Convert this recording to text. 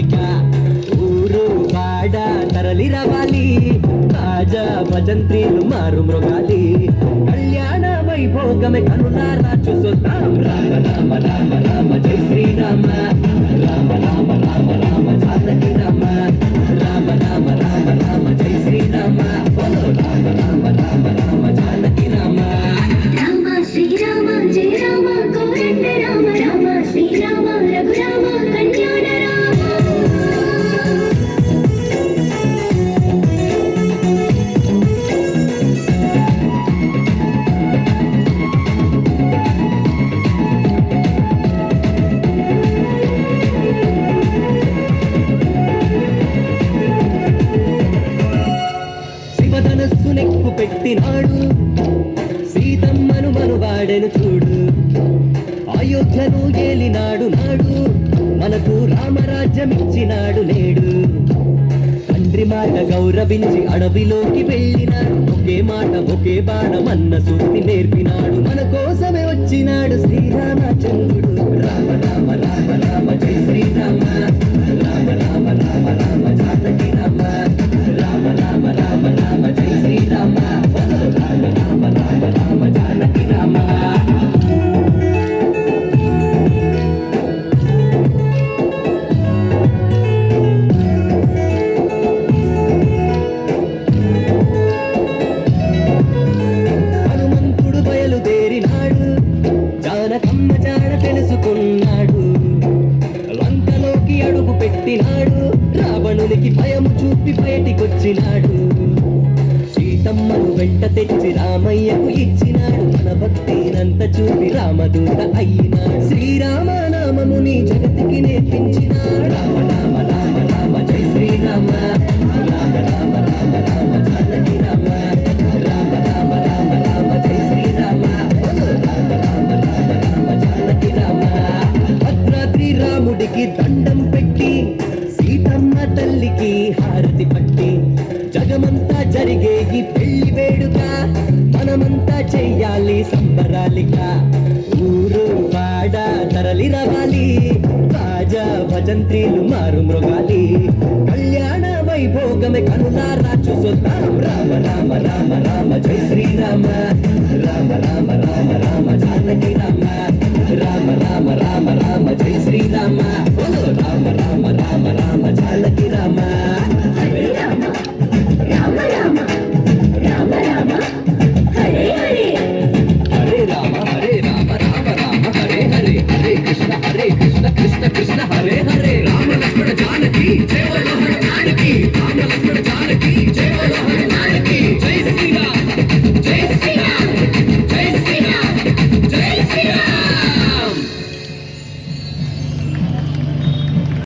సంబరాలిక ఊరు వాడ తరలి రావాలి తాజా భజంత్రీలు మారు మృగాలి కళ్యాణ వైభోగమే కనులారా చూసొద్దాం రామ రామ రామ రామ జై శ్రీరామ రామ రామ రామ రామ జానకి రామ రామ రామ రామ రామ జై శ్రీరామ బోలో రామ రామ రామ రామ జానకి రామ రామ శ్రీరామ జయ రామ కోదండ రామ రామ శ్రీరామ రఘురామ కళ్యాణ రామ శివధనస్సు నెక్కు పెట్టినాడు సీతమ్మను మనువాడెను చూడు అయోధ్యను ఏలినాడు నాడు మనకు రామరాజ్యమిచ్చినాడు నేడు తండ్రి మాట గౌరవించి అడవిలోకి వెళ్ళినాడు ఒకే మాట ఒకే బాణం అన్న సూక్తి నేర్పినాడు మన కోసమే వచ్చినాడు శ్రీరామచంద్రుడు రామ రామ రామ రామ జై శ్రీరామ రామ రామ రామ రామ జానకి రామ రామ రామ రామ రామ జై శ్రీరామ రామ రామ రామ రామ జానకి రామ హనుమంతుడు బయలుదేరినాడు జానకమ్మ జాడ తెలుసుకున్నాడు లంకలోకి అడుగు పెట్టినాడు రావణునికి భయము చూపి బయటికొచ్చినాడు సీతమ్మను వెంట తెచ్చి రామయ్యకు ఇచ్చినాడు మన భక్తినంత చూపి రామదూత అయినాడు శ్రీరామనామముని జగతికి నేర్పించినాడు రామ రామ రామ రామ జై శ్రీరామ రామ రామ రామ రామ జానకి రామ రామ రామ రామ రామ జై శ్రీరామ రామ రామ రామ రామ జానకి రామ భద్రాద్రి రాముడికి దండం పెట్టి సీతమ్మ తల్లికి హారతి పట్టి జగమంతా జరిగే ఈ పెళ్లి వేడుక మనమంతా చెయ్యాలి సంబరాలిక ఊరు వాడ తరలి రావాలి తాజా భజంత్రీలు మారు మృగాలి కళ్యాణ వైభోగమే కనులారా చూసొద్దాం రామ రామ రామ రామ జై శ్రీరామ రామ రామ రామ రామ జానకి రామ రామ రామ రామ రామ జై శ్రీరామ బోలో రామ రామ రామ రామ జానకి రామ హరే రామ రామ రామ రామ రామ హరే హరే హరే రామ రామ రామ హరే హరే హరే కృష్ణ కృష్ణ కృష్ణ హరే హరే రామ లక్ష్మణ జానకి జయ జయ జానకి రామ లక్ష్మణ